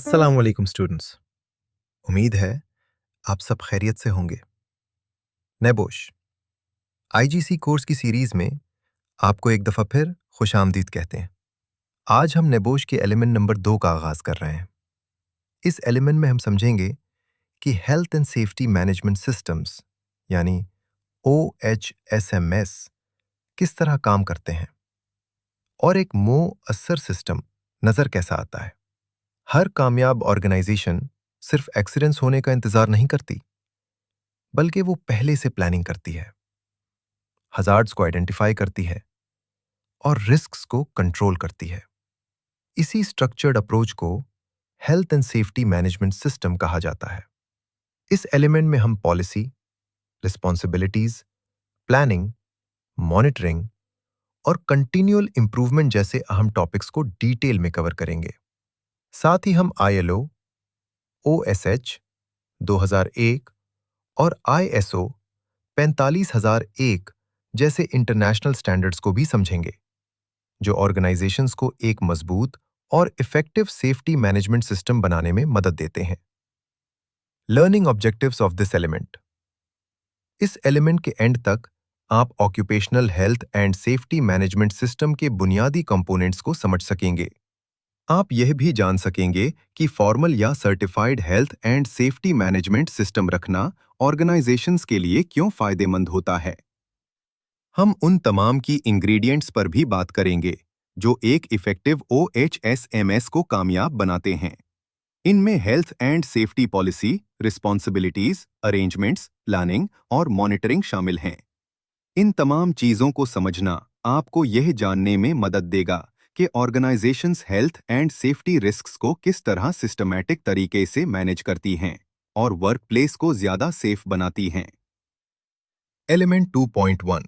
अस्सलाम वालेकुम स्टूडेंट्स। उम्मीद है आप सब खैरियत से होंगे। नेबोश आईजीसी कोर्स की सीरीज में आपको एक दफ़ा फिर खुशामदीद कहते हैं। आज हम नेबोश के एलिमेंट नंबर 2 का आगाज़ कर रहे हैं। इस एलिमेंट में हम समझेंगे कि health and safety management systems यानी OHSMS किस तरह काम करते हैं और एक मुअस्सर सिस्टम नज़र कैसा आता है। हर कामयाब ऑर्गेनाइजेशन सिर्फ एक्सीडेंट्स होने का इंतज़ार नहीं करती, बल्कि वो पहले से प्लानिंग करती है, हज़ार्ड्स को आइडेंटिफाई करती है और रिस्क्स को कंट्रोल करती है। इसी स्ट्रक्चर्ड अप्रोच को health and safety management system कहा जाता है। इस एलिमेंट में हम पॉलिसी, रिस्पॉन्सिबिलिटीज, प्लानिंग, मॉनिटरिंग और कंटिन्यूअल इंप्रूवमेंट जैसे अहम टॉपिक्स को डिटेल में कवर करेंगे। साथ ही हम ILO, OSH 2001 और ISO 45001 जैसे इंटरनेशनल स्टैंडर्ड्स को भी समझेंगे, जो ऑर्गेनाइजेशंस को एक मजबूत और इफेक्टिव सेफ्टी मैनेजमेंट सिस्टम बनाने में मदद देते हैं। Learning objectives of this element. इस एलिमेंट के एंड तक आप occupational health and safety management system के बुनियादी कंपोनेंट्स को समझ सकेंगे। आप यह भी जान सकेंगे कि फॉर्मल या certified health and safety management system रखना ऑर्गेनाइजेशंस के लिए क्यों फायदेमंद होता है। हम उन तमाम की इंग्रेडिएंट्स पर भी बात करेंगे जो एक इफेक्टिव OHSMS को कामयाब बनाते हैं। इनमें health and safety policy, responsibilities, arrangements, planning और मॉनिटरिंग शामिल हैं। इन तमाम चीजों को समझना आपको यह जानने में मदद देगा कि organisations health and safety risks को किस तरह सिस्टमैटिक तरीके से मैनेज करती हैं और वर्क प्लेस को ज्यादा सेफ बनाती हैं। एलिमेंट 2.1।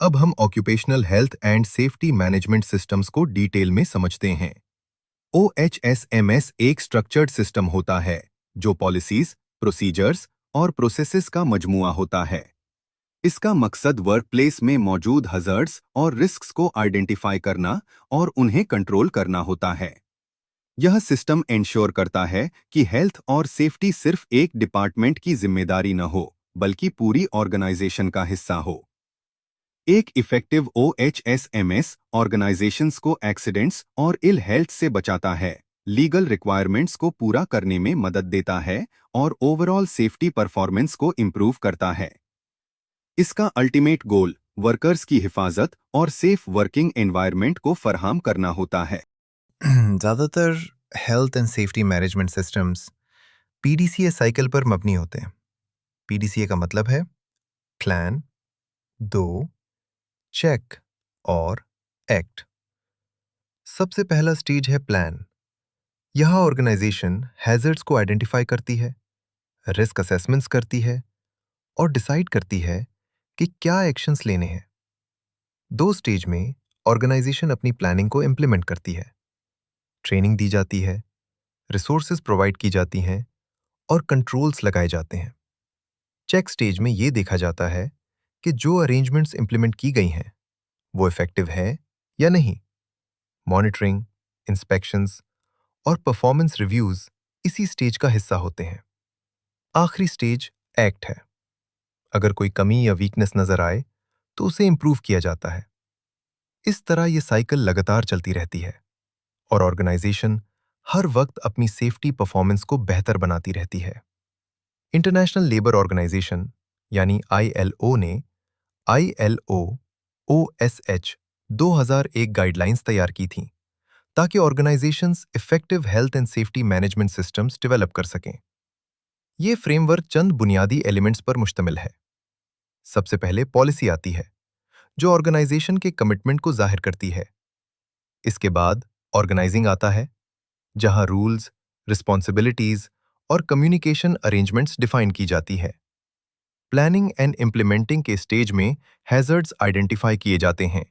अब हम occupational health and safety management systems को डिटेल में समझते हैं। OHSMS एक स्ट्रक्चर्ड सिस्टम होता है जो पॉलिसीज, प्रोसीजर्स और प्रोसेसेस का मजमूआ होता है। इसका मकसद वर्कप्लेस में मौजूद हज़ार्ड्स और रिस्क्स को आइडेंटिफाई करना और उन्हें कंट्रोल करना होता है। यह सिस्टम इंश्योर करता है कि हेल्थ और सेफ्टी सिर्फ एक डिपार्टमेंट की जिम्मेदारी न हो, बल्कि पूरी ऑर्गेनाइजेशन का हिस्सा हो। एक इफेक्टिव OHSMS ऑर्गेनाइजेशंस को एक्सीडेंट्स और इल हेल्थ से बचाता है, लीगल रिक्वायरमेंट्स को पूरा करने में मदद देता है और ओवरऑल सेफ्टी परफॉर्मेंस को इंप्रूव करता है। इसका अल्टीमेट गोल वर्कर्स की हिफाजत और सेफ वर्किंग एनवायरनमेंट को फराहम करना होता है। ज़्यादातर health and safety management systems PDCA cycle पर मबनी होते हैं। PDCA का मतलब है प्लान, दो, चेक और एक्ट। सबसे पहला स्टेज है प्लान। यहाँ ऑर्गेनाइजेशन हैजर्ड्स को आइडेंटिफाई करती है, रिस्क असेसमेंट्स करती है और डिसाइड करती है कि क्या एक्शंस लेने हैं। दो स्टेज में ऑर्गेनाइजेशन अपनी प्लानिंग को इम्प्लीमेंट करती है, ट्रेनिंग दी जाती है, रिसोर्सेज प्रोवाइड की जाती हैं और कंट्रोल्स लगाए जाते हैं। चेक स्टेज में ये देखा जाता है कि जो अरेंजमेंट्स इम्प्लीमेंट की गई हैं वो इफेक्टिव है या नहीं। मॉनिटरिंग, इंस्पेक्शंस और परफॉर्मेंस रिव्यूज इसी स्टेज का हिस्सा होते हैं। आखिरी स्टेज एक्ट है। अगर कोई कमी या वीकनेस नजर आए तो उसे इंप्रूव किया जाता है। इस तरह ये साइकिल लगातार चलती रहती है और ऑर्गेनाइजेशन हर वक्त अपनी सेफ्टी परफॉर्मेंस को बेहतर बनाती रहती है। इंटरनेशनल लेबर ऑर्गेनाइजेशन यानी ILO ने ILO OSH 2001 गाइडलाइंस तैयार की थीं ताकि organisations effective health and safety management systems develop कर सकें। ये फ्रेमवर्क चंद बुनियादी एलिमेंट्स पर मुश्तमिल है। सबसे पहले पॉलिसी आती है, जो ऑर्गेनाइजेशन के कमिटमेंट को जाहिर करती है। इसके बाद ऑर्गेनाइजिंग आता है, जहां रूल्स, रिस्पॉन्सिबिलिटीज और कम्युनिकेशन अरेंजमेंट्स डिफाइन की जाती है। प्लानिंग एंड इम्प्लीमेंटिंग के स्टेज में हैजर्ड्स आइडेंटिफाई किए जाते हैं,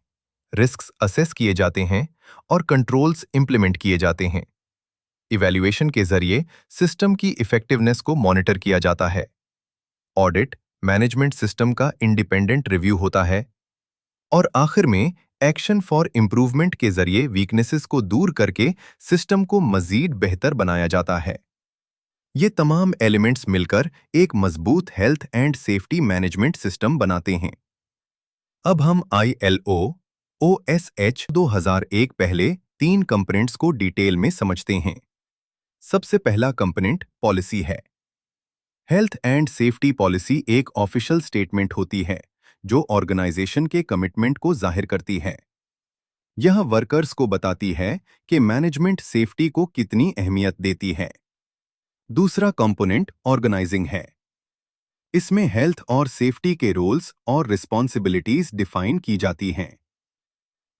रिस्क्स असेस किए जाते हैं और कंट्रोल्स इम्प्लीमेंट किए जाते हैं। इवैल्यूएशन के जरिए सिस्टम की इफेक्टिवनेस को मॉनिटर किया जाता है। ऑडिट, मैनेजमेंट सिस्टम का इंडिपेंडेंट रिव्यू होता है और आखिर में एक्शन फॉर इम्प्रूवमेंट के जरिए वीकनेसेस को दूर करके सिस्टम को मजीद बेहतर बनाया जाता है। ये तमाम एलिमेंट्स मिलकर एक मजबूत health and safety management system बनाते हैं। अब हम ILO OSH 2001 पहले 3 कंपोनेंट्स को डिटेल में समझते हैं। सबसे पहला कंपोनेंट पॉलिसी है। हेल्थ एंड सेफ्टी पॉलिसी एक ऑफिशियल स्टेटमेंट होती है जो ऑर्गेनाइजेशन के कमिटमेंट को जाहिर करती है। यह वर्कर्स को बताती है कि मैनेजमेंट सेफ्टी को कितनी अहमियत देती है। दूसरा कंपोनेंट ऑर्गेनाइजिंग है। इसमें हेल्थ और सेफ्टी के रोल्स और रिस्पॉन्सिबिलिटीज डिफाइन की जाती हैं।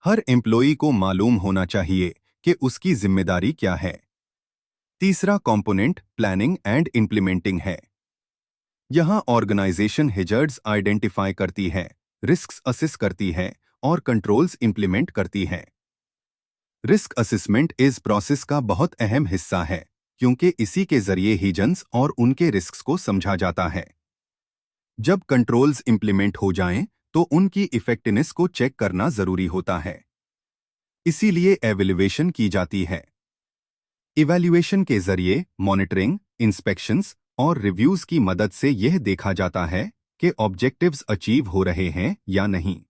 हर एम्प्लॉई को मालूम होना चाहिए कि उसकी जिम्मेदारी क्या है। तीसरा कंपोनेंट प्लानिंग एंड इम्प्लीमेंटिंग है। यहाँ ऑर्गेनाइजेशन हैजर्ड्स आइडेंटिफाई करती है, रिस्क्स असेस करती है और कंट्रोल्स इंप्लीमेंट करती है। रिस्क असेसमेंट इस प्रोसेस का बहुत अहम हिस्सा है क्योंकि इसी के जरिए हीजन्स और उनके रिस्क्स को समझा जाता है। जब कंट्रोल्स इंप्लीमेंट हो जाएं, तो उनकी इफेक्टिवनेस को चेक करना जरूरी होता है। इसीलिए एवेल्युएशन की जाती है। इवैल्यूएशन के जरिए मॉनिटरिंग, इंस्पेक्शंस और रिव्यूज की मदद से यह देखा जाता है कि ऑब्जेक्टिव्स अचीव हो रहे हैं या नहीं।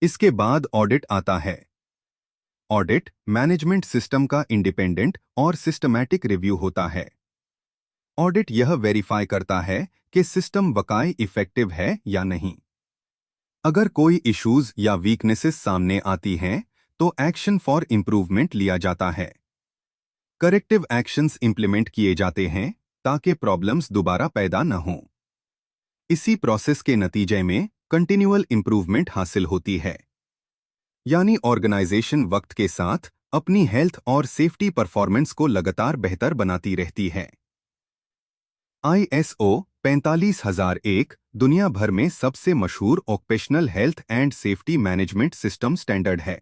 इसके बाद ऑडिट आता है। ऑडिट मैनेजमेंट सिस्टम का इंडिपेंडेंट और सिस्टमैटिक रिव्यू होता है। ऑडिट यह वेरीफाई करता है कि सिस्टम वाकई इफेक्टिव है या नहीं। अगर कोई इश्यूज या वीकनेसेस सामने आती हैं, तो एक्शन फॉर इम्प्रूवमेंट लिया जाता है। करेक्टिव एक्शंस इंप्लीमेंट किए जाते हैं ताकि प्रॉब्लम्स दोबारा पैदा न हों। इसी प्रोसेस के नतीजे में कंटिन्यूअल इंप्रूवमेंट हासिल होती है। यानी ऑर्गेनाइजेशन वक्त के साथ अपनी हेल्थ और सेफ्टी परफॉर्मेंस को लगातार बेहतर बनाती रहती है। ISO 45001 दुनिया भर में सबसे मशहूर occupational health and safety management system standard है।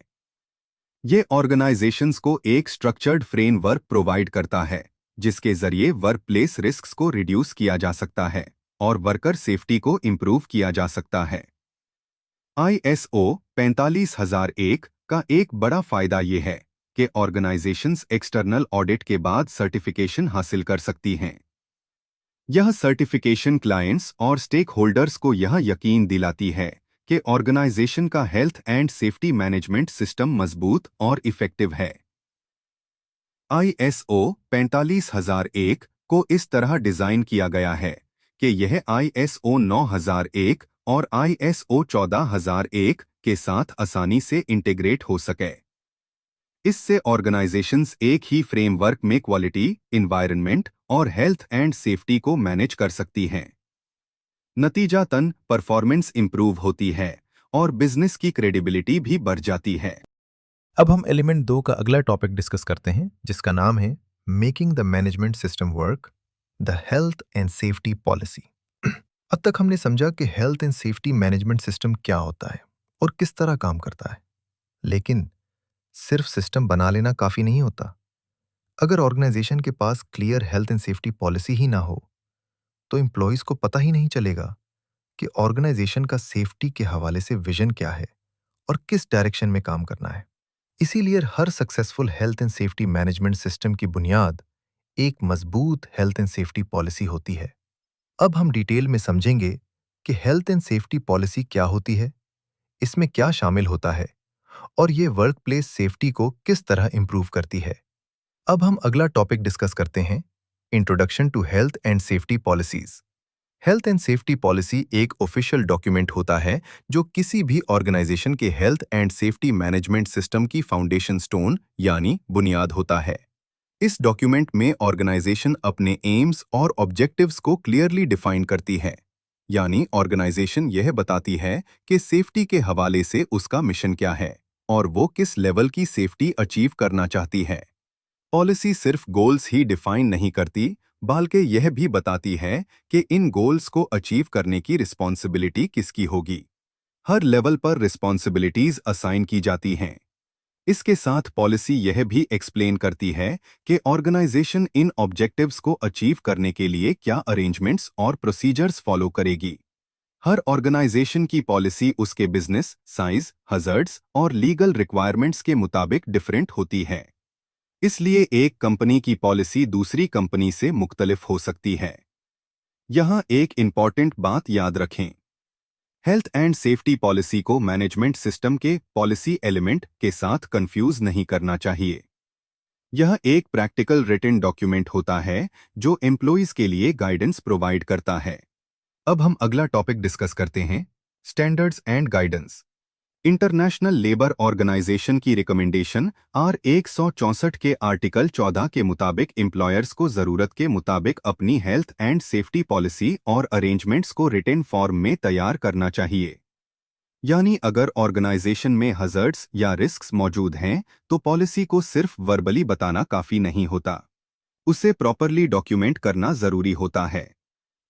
ये ऑर्गेनाइजेशंस को एक स्ट्रक्चर्ड फ्रेमवर्क प्रोवाइड करता है जिसके जरिए वर्क प्लेस रिस्क्स को रिड्यूस किया जा सकता है और वर्कर सेफ्टी को इम्प्रूव किया जा सकता है। ISO 45001 का एक बड़ा फायदा ये है कि ऑर्गेनाइजेशंस एक्सटर्नल ऑडिट के बाद सर्टिफिकेशन हासिल कर सकती हैं। यह सर्टिफिकेशन क्लाइंट्स और स्टेक होल्डर्स को यह यकीन दिलाती है कि ऑर्गेनाइजेशन का health and safety management system मजबूत और इफेक्टिव है। ISO 45001 को इस तरह डिजाइन किया गया है कि यह ISO 9001 और ISO 14001 के साथ आसानी से इंटीग्रेट हो सके। इससे ऑर्गेनाइजेशंस एक ही फ्रेमवर्क में क्वालिटी, इन्वायरमेंट और हेल्थ एंड सेफ्टी को मैनेज कर सकती हैं। नतीजातन परफॉर्मेंस इंप्रूव होती है और बिजनेस की क्रेडिबिलिटी भी बढ़ जाती है। अब हम एलिमेंट 2 का अगला टॉपिक डिस्कस करते हैं जिसका नाम है making the management system work, the health and safety policy. अब तक हमने समझा कि health and safety management system क्या होता है और किस तरह काम करता है। लेकिन सिर्फ सिस्टम बना लेना काफी नहीं होता। अगर ऑर्गेनाइजेशन के पास clear health and safety policy ही ना हो, तो एम्प्लॉयज को पता ही नहीं चलेगा कि ऑर्गेनाइजेशन का सेफ्टी के हवाले से विजन क्या है और किस डायरेक्शन में काम करना है। इसीलिए हर successful health and safety management system की बुनियाद एक मजबूत हेल्थ एंड सेफ्टी पॉलिसी होती है। अब हम डिटेल में समझेंगे कि हेल्थ एंड सेफ्टी पॉलिसी क्या होती है, इसमें क्या शामिल होता है और ये वर्क प्लेस सेफ्टी को किस तरह इंप्रूव करती है। अब हम अगला टॉपिक डिस्कस करते हैं, introduction to health and safety policies. Health and safety policy एक ऑफिशियल डॉक्यूमेंट होता है जो किसी भी ऑर्गेनाइजेशन के health and safety management system की फाउंडेशन स्टोन यानी बुनियाद होता है। इस डॉक्यूमेंट में ऑर्गेनाइजेशन अपने एम्स और ऑब्जेक्टिव्स को क्लियरली डिफाइन करती है। यानी ऑर्गेनाइजेशन यह बताती है कि सेफ्टी के हवाले से उसका मिशन क्या है और वो किस लेवल की सेफ्टी अचीव करना चाहती है। पॉलिसी सिर्फ गोल्स ही डिफाइन नहीं करती, बल्कि यह भी बताती है कि इन गोल्स को अचीव करने की रिस्पॉन्सिबिलिटी किसकी होगी। हर लेवल पर रिस्पॉन्सिबिलिटीज असाइन की जाती हैं। इसके साथ पॉलिसी यह भी एक्सप्लेन करती है कि ऑर्गेनाइजेशन इन ऑब्जेक्टिव्स को अचीव करने के लिए क्या अरेंजमेंट्स और प्रोसीजर्स फॉलो करेगी। हर ऑर्गेनाइजेशन की पॉलिसी उसके बिजनेस, साइज, हजर्ड्स और लीगल रिक्वायरमेंट्स के मुताबिक डिफरेंट होती है। इसलिए एक कंपनी की पॉलिसी दूसरी कंपनी से मुख्तलिफ हो सकती है। यहाँ एक इम्पॉर्टेंट बात याद रखें। हेल्थ एंड सेफ्टी पॉलिसी को मैनेजमेंट सिस्टम के पॉलिसी एलिमेंट के साथ कंफ्यूज नहीं करना चाहिए। यह एक प्रैक्टिकल रिटन डॉक्यूमेंट होता है जो एम्प्लॉइज के लिए गाइडेंस प्रोवाइड करता है। अब हम अगला टॉपिक डिस्कस करते हैं, standards and guidance. International labour organisation की रिकमेंडेशन R164 के आर्टिकल 14 के मुताबिक एम्प्लॉयर्स को ज़रूरत के मुताबिक अपनी हेल्थ एंड सेफ्टी पॉलिसी और अरेंजमेंट्स को रिटन फॉर्म में तैयार करना चाहिए। यानी अगर ऑर्गेनाइजेशन में हजर्ड्स या रिस्क्स मौजूद हैं तो पॉलिसी को सिर्फ वर्बली बताना काफ़ी नहीं होता, उसे प्रॉपरली डॉक्यूमेंट करना ज़रूरी होता है।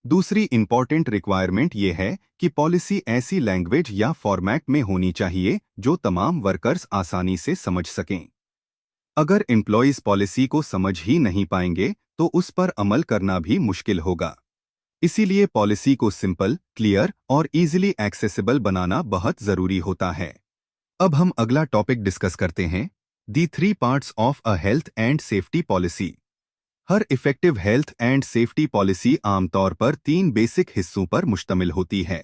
दूसरी इंपॉर्टेंट रिक्वायरमेंट ये है कि पॉलिसी ऐसी लैंग्वेज या फॉर्मेट में होनी चाहिए जो तमाम वर्कर्स आसानी से समझ सकें। अगर एम्प्लॉइज पॉलिसी को समझ ही नहीं पाएंगे तो उस पर अमल करना भी मुश्किल होगा। इसीलिए पॉलिसी को सिंपल, क्लियर और इजीली एक्सेसिबल बनाना बहुत जरूरी होता है। अब हम अगला टॉपिक डिस्कस करते हैं, दी 3 parts of a health and safety policy. Her effective health and safety policy आमतौर पर 3 बेसिक हिस्सों पर मुश्तमिल होती है।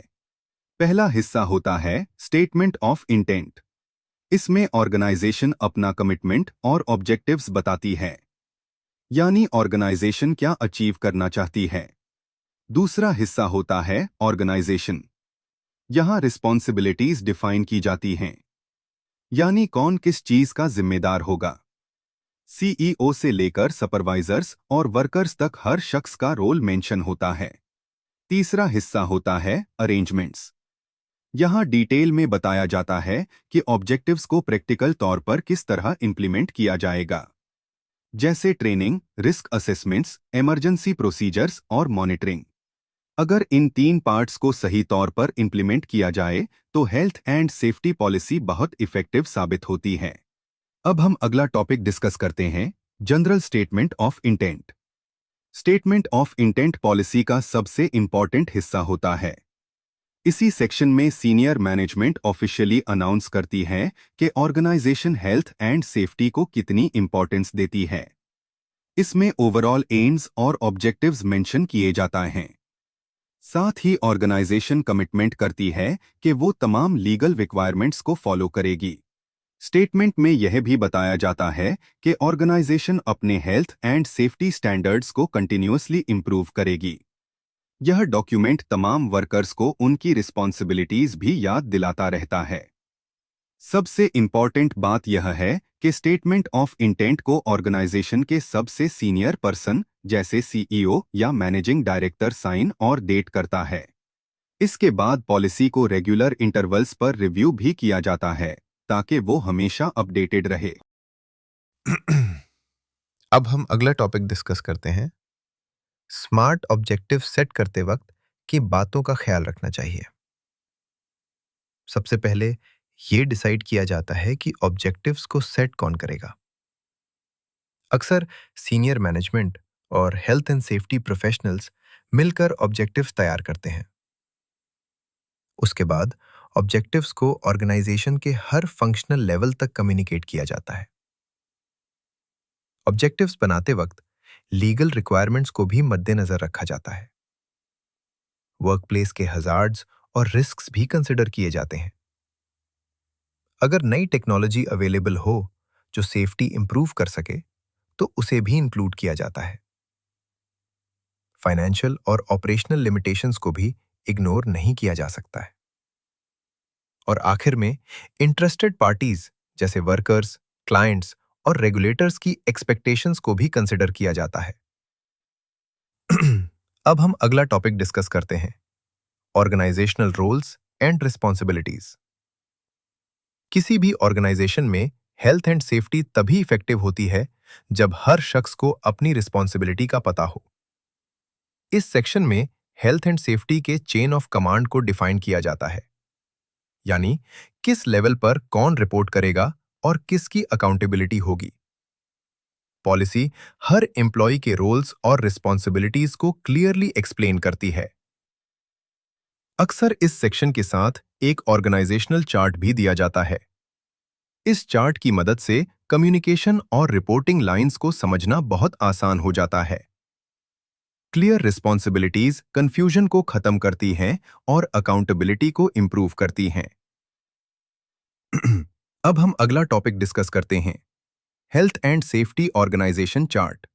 पहला हिस्सा होता है स्टेटमेंट ऑफ इंटेंट। इसमें ऑर्गेनाइजेशन अपना कमिटमेंट और ऑब्जेक्टिव्स बताती है, यानी ऑर्गेनाइजेशन क्या अचीव करना चाहती है। दूसरा हिस्सा होता है ऑर्गेनाइजेशन। यहाँ रिस्पॉन्सिबिलिटीज डिफाइन की जाती हैं, यानी कौन किस चीज का जिम्मेदार होगा। सीईओ से लेकर सुपरवाइजर्स और वर्कर्स तक हर शख्स का रोल मेंशन होता है। तीसरा हिस्सा होता है अरेंजमेंट्स। यहाँ डिटेल में बताया जाता है कि ऑब्जेक्टिव्स को प्रैक्टिकल तौर पर किस तरह इंप्लीमेंट किया जाएगा, जैसे training, risk assessments, emergency procedures और मॉनिटरिंग। अगर इन 3 पार्ट्स को सही तौर पर इंप्लीमेंट किया जाए तो हेल्थ एंड सेफ्टी पॉलिसी बहुत इफेक्टिव साबित होती है। अब हम अगला टॉपिक डिस्कस करते हैं, general statement of intent. Statement of intent policy का सबसे इंपॉर्टेंट हिस्सा होता है। इसी सेक्शन में सीनियर मैनेजमेंट ऑफिशियली अनाउंस करती है कि ऑर्गेनाइजेशन हेल्थ एंड सेफ्टी को कितनी इंपॉर्टेंस देती है। इसमें ओवरऑल एम्स और ऑब्जेक्टिव्स मेंशन किए जाता हैं। साथ ही ऑर्गेनाइजेशन कमिटमेंट करती है कि वो तमाम लीगल रिक्वायरमेंट्स को फॉलो करेगी। स्टेटमेंट में यह भी बताया जाता है कि ऑर्गेनाइजेशन अपने हेल्थ एंड सेफ्टी स्टैंडर्ड्स को कंटिन्यूअसली इंप्रूव करेगी। यह डॉक्यूमेंट तमाम वर्कर्स को उनकी रिस्पॉन्सिबिलिटीज भी याद दिलाता रहता है। सबसे इंपॉर्टेंट बात यह है कि स्टेटमेंट ऑफ इंटेंट को ऑर्गेनाइजेशन के सबसे सीनियर पर्सन जैसे सीईओ या मैनेजिंग डायरेक्टर साइन और डेट करता है। इसके बाद पॉलिसी को रेगुलर इंटरवल्स पर रिव्यू भी किया जाता है ताकि वो हमेशा अपडेटेड रहे। अब हम अगला टॉपिक डिस्कस करते हैं, स्मार्ट ऑब्जेक्टिव सेट करते वक्त की बातों का ख्याल रखना चाहिए। सबसे पहले यह डिसाइड किया जाता है कि ऑब्जेक्टिव्स को सेट कौन करेगा। अक्सर सीनियर मैनेजमेंट और हेल्थ एंड सेफ्टी प्रोफेशनल्स मिलकर ऑब्जेक्टिव्स तैयार करते हैं। उसके बाद ऑब्जेक्टिव्स को ऑर्गेनाइजेशन के हर फंक्शनल लेवल तक कम्युनिकेट किया जाता है। ऑब्जेक्टिव्स बनाते वक्त लीगल रिक्वायरमेंट्स को भी मद्देनजर रखा जाता है। वर्कप्लेस के हजार्ड्स और रिस्क्स भी कंसिडर किए जाते हैं। अगर नई टेक्नोलॉजी अवेलेबल हो जो सेफ्टी इंप्रूव कर सके तो उसे भी इंक्लूड किया जाता है। फाइनेंशियल और ऑपरेशनल लिमिटेशंस को भी इग्नोर नहीं किया जा सकता है। और आखिर में इंटरेस्टेड पार्टीज जैसे वर्कर्स, क्लाइंट्स और रेगुलेटर्स की एक्सपेक्टेशंस को भी कंसिडर किया जाता है। अब हम अगला टॉपिक डिस्कस करते हैं, ऑर्गेनाइजेशनल रोल्स एंड रिस्पॉन्सिबिलिटीज। किसी भी ऑर्गेनाइजेशन में हेल्थ एंड सेफ्टी तभी इफेक्टिव होती है जब हर शख्स को अपनी रिस्पॉन्सिबिलिटी का पता हो। इस सेक्शन में हेल्थ एंड सेफ्टी के चेन ऑफ कमांड को डिफाइन किया जाता है, यानी किस लेवल पर कौन रिपोर्ट करेगा और किसकी अकाउंटेबिलिटी होगी। पॉलिसी हर एम्प्लॉय के रोल्स और रिस्पॉन्सिबिलिटीज को क्लियरली एक्सप्लेन करती है। अक्सर इस सेक्शन के साथ एक ऑर्गेनाइजेशनल चार्ट भी दिया जाता है। इस चार्ट की मदद से कम्युनिकेशन और रिपोर्टिंग लाइंस को समझना बहुत आसान हो जाता है। क्लियर रिस्पॉन्सिबिलिटीज कंफ्यूजन को खत्म करती हैं और अकाउंटेबिलिटी को इंप्रूव करती हैं। अब हम अगला टॉपिक डिस्कस करते हैं, health and safety organisation chart.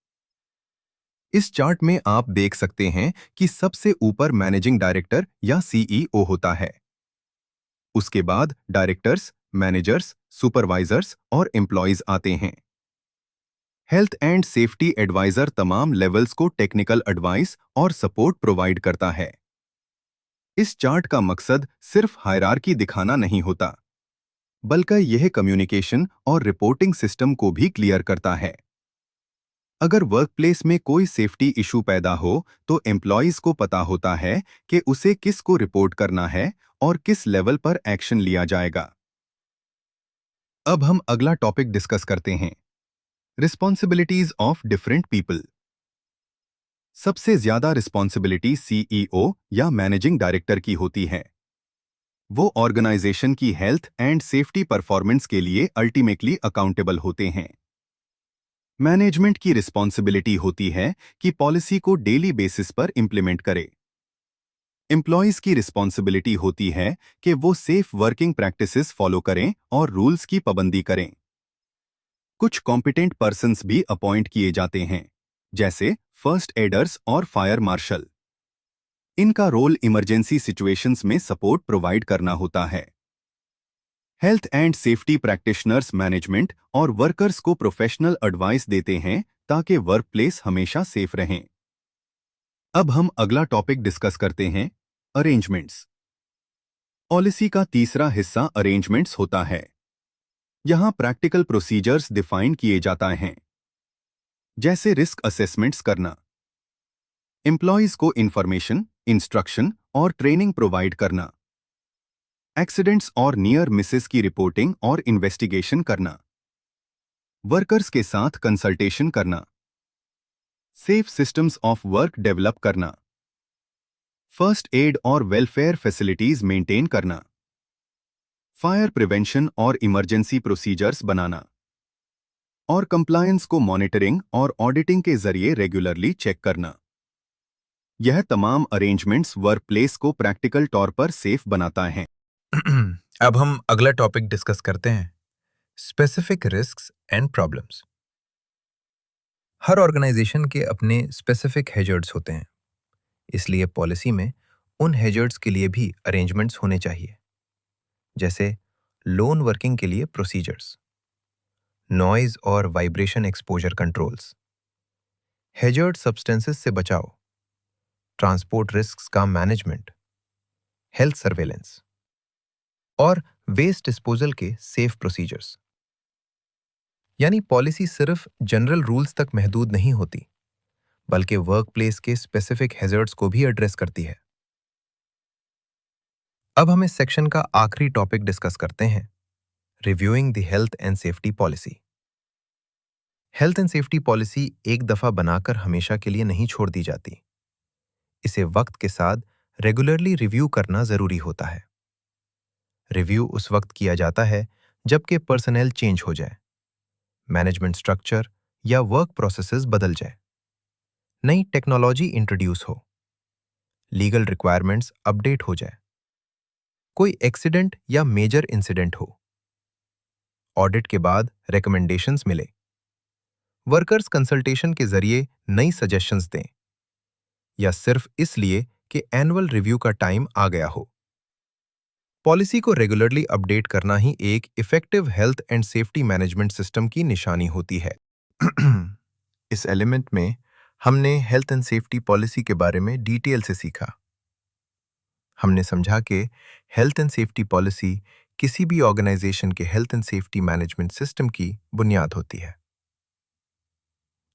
इस चार्ट में आप देख सकते हैं कि सबसे ऊपर मैनेजिंग डायरेक्टर या सीईओ होता है। उसके बाद डायरेक्टर्स, मैनेजर्स, सुपरवाइजर्स और एम्प्लॉयज आते हैं। हेल्थ एंड सेफ्टी एडवाइजर तमाम लेवल्स को टेक्निकल एडवाइस और सपोर्ट प्रोवाइड करता है। इस चार्ट का मकसद सिर्फ हायरार्की दिखाना नहीं होता, बल्कि यह कम्युनिकेशन और रिपोर्टिंग सिस्टम को भी क्लियर करता है। अगर वर्कप्लेस में कोई सेफ्टी इशू पैदा हो तो एम्प्लॉयज को पता होता है कि उसे किस को रिपोर्ट करना है और किस लेवल पर एक्शन लिया जाएगा। अब हम अगला टॉपिक डिस्कस करते हैं, रिस्पॉन्सिबिलिटीज ऑफ डिफरेंट पीपल। सबसे ज्यादा रिस्पॉन्सिबिलिटी सीईओ या मैनेजिंग डायरेक्टर की होती है। वो ऑर्गेनाइजेशन की हेल्थ एंड सेफ्टी परफॉर्मेंस के लिए अल्टीमेटली अकाउंटेबल होते हैं। मैनेजमेंट की रिस्पॉन्सिबिलिटी होती है कि पॉलिसी को डेली बेसिस पर इंप्लीमेंट करे। एम्प्लॉयज की रिस्पॉन्सिबिलिटी होती है कि वो सेफ वर्किंग प्रैक्टिसेस फॉलो करें और रूल्स की पाबंदी करें। कुछ कॉम्पिटेंट पर्सन्स भी अपॉइंट किए जाते हैं, जैसे फर्स्ट एडर्स और फायर मार्शल। इनका रोल इमरजेंसी सिचुएशंस में सपोर्ट प्रोवाइड करना होता है। Health and safety practitioners management और वर्कर्स को प्रोफेशनल एडवाइस देते हैं ताकि वर्कप्लेस हमेशा सेफ रहें। अब हम अगला टॉपिक डिस्कस करते हैं, अरेंजमेंट्स। पॉलिसी का तीसरा हिस्सा अरेंजमेंट्स होता है। यहां प्रैक्टिकल प्रोसीजर्स डिफाइन किए जाता हैं, जैसे रिस्क असेसमेंट्स करना, एम्प्लॉयज को इंफॉर्मेशन, इंस्ट्रक्शन और ट्रेनिंग प्रोवाइड करना, एक्सीडेंट्स और नियर मिसेस की रिपोर्टिंग और इन्वेस्टिगेशन करना, वर्कर्स के साथ कंसल्टेशन करना, safe systems of work develop करना, फर्स्ट एड और वेलफेयर फैसिलिटीज मेंटेन करना, फायर प्रिवेंशन और इमरजेंसी प्रोसीजर्स बनाना, और कंप्लायंस को मॉनिटरिंग और ऑडिटिंग के जरिए रेगुलरली चेक करना। यह तमाम अरेंजमेंट्स वर्कप्लेस को प्रैक्टिकल तौर पर सेफ बनाता है। अब हम अगला टॉपिक डिस्कस करते हैं, specific risks and problems. Her organisation के अपने स्पेसिफिक हैजर्ड्स होते हैं, इसलिए पॉलिसी में उन हैजर्ड्स के लिए भी अरेंजमेंट्स होने चाहिए, जैसे लोन वर्किंग के लिए प्रोसीजर्स, नॉइज और vibration exposure controls, hazard substances से बचाव, ट्रांसपोर्ट रिस्क्स का मैनेजमेंट, हेल्थ सर्वेलेंस और वेस्ट डिस्पोजल के सेफ प्रोसीजर्स। यानी पॉलिसी सिर्फ जनरल रूल्स तक महदूद नहीं होती, बल्कि वर्कप्लेस के स्पेसिफिक हैजर्ड्स को भी एड्रेस करती है। अब हम इस सेक्शन का आखिरी टॉपिक डिस्कस करते हैं, reviewing the health and safety policy. Health and safety policy एक दफा बनाकर हमेशा के लिए नहीं छोड़ दी जाती। इसे वक्त के साथ रेगुलरली रिव्यू करना जरूरी होता है। रिव्यू उस वक्त किया जाता है जबकि पर्सनल चेंज हो जाए, मैनेजमेंट स्ट्रक्चर या वर्क प्रोसेसेस बदल जाए, नई टेक्नोलॉजी इंट्रोड्यूस हो, लीगल रिक्वायरमेंट्स अपडेट हो जाए, कोई एक्सीडेंट या मेजर इंसिडेंट हो, ऑडिट के बाद रिकमेंडेशंस मिले, वर्कर्स कंसल्टेशन के जरिए नई सजेशंस दें, या सिर्फ इसलिए कि एनुअल रिव्यू का टाइम आ गया हो। पॉलिसी को रेगुलरली अपडेट करना ही एक effective health and safety management system की निशानी होती है। इस एलिमेंट में हमने हेल्थ एंड सेफ्टी पॉलिसी के बारे में डिटेल से सीखा। हमने समझा कि हेल्थ एंड सेफ्टी पॉलिसी किसी भी ऑर्गेनाइजेशन के health and safety management system की बुनियाद होती है।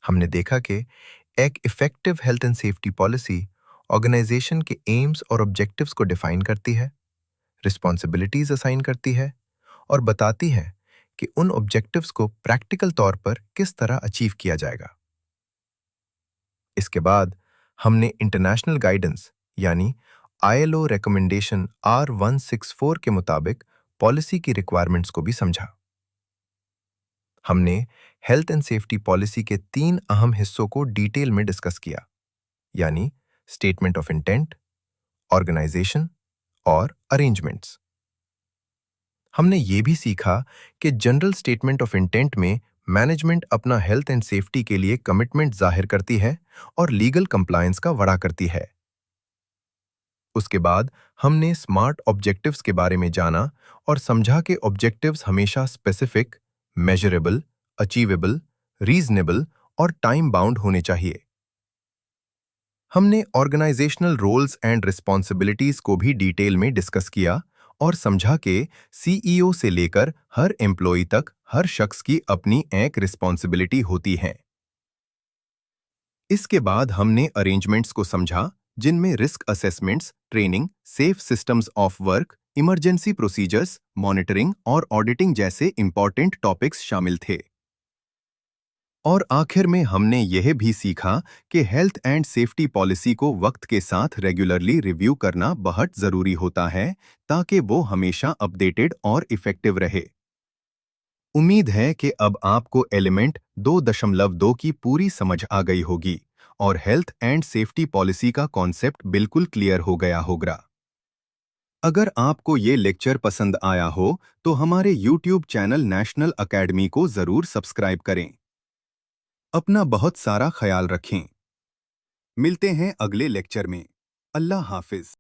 हमने देखा कि एक effective health and safety policy organisation के एम्स और ऑब्जेक्टिव्स को डिफाइन करती है, रिस्पॉन्सिबिलिटीज असाइन करती है और बताती है कि उन ऑब्जेक्टिव्स को प्रैक्टिकल तौर पर किस तरह अचीव किया जाएगा। इसके बाद हमने इंटरनेशनल गाइडेंस यानी ILO रिकमेंडेशन R164 के मुताबिक पॉलिसी की रिक्वायरमेंट्स को भी समझा। हमने हेल्थ एंड सेफ्टी पॉलिसी के 3 अहम हिस्सों को डिटेल में डिस्कस किया, यानी स्टेटमेंट ऑफ इंटेंट, ऑर्गेनाइजेशन और अरेंजमेंट्स। हमने ये भी सीखा कि जनरल स्टेटमेंट ऑफ इंटेंट में मैनेजमेंट अपना हेल्थ एंड सेफ्टी के लिए कमिटमेंट जाहिर करती है और लीगल कंप्लायंस का वादा करती है। उसके बाद हमने स्मार्ट ऑब्जेक्टिव्स के बारे में जाना और समझा कि ऑब्जेक्टिव्स हमेशा स्पेसिफिक, मेजरेबल, अचीवेबल, रीजनेबल और टाइम बाउंड होने चाहिए। हमने ऑर्गेनाइजेशनल रोल्स एंड रिस्पॉन्सिबिलिटीज को भी डिटेल में डिस्कस किया और समझा कि सीईओ से लेकर हर एम्प्लॉय तक हर शख्स की अपनी एक रिस्पॉन्सिबिलिटी होती है। इसके बाद हमने अरेंजमेंट्स को समझा, जिनमें risk assessments, training, safe systems of work, emergency procedures, monitoring और ऑडिटिंग जैसे इंपॉर्टेंट टॉपिक्स शामिल थे। और आखिर में हमने यह भी सीखा कि हेल्थ एंड सेफ्टी पॉलिसी को वक्त के साथ रेगुलरली रिव्यू करना बहुत ज़रूरी होता है ताकि वो हमेशा अपडेटेड और इफ़ेक्टिव रहे। उम्मीद है कि अब आपको एलिमेंट 2.2 की पूरी समझ आ गई होगी और हेल्थ एंड सेफ्टी पॉलिसी का कॉन्सेप्ट बिल्कुल क्लियर हो गया होगा। अगर आपको ये लेक्चर पसंद आया हो तो हमारे YouTube चैनल नेशनल अकेडमी को ज़रूर सब्सक्राइब करें। अपना बहुत सारा ख्याल रखें। मिलते हैं अगले लेक्चर में। अल्लाह हाफिज।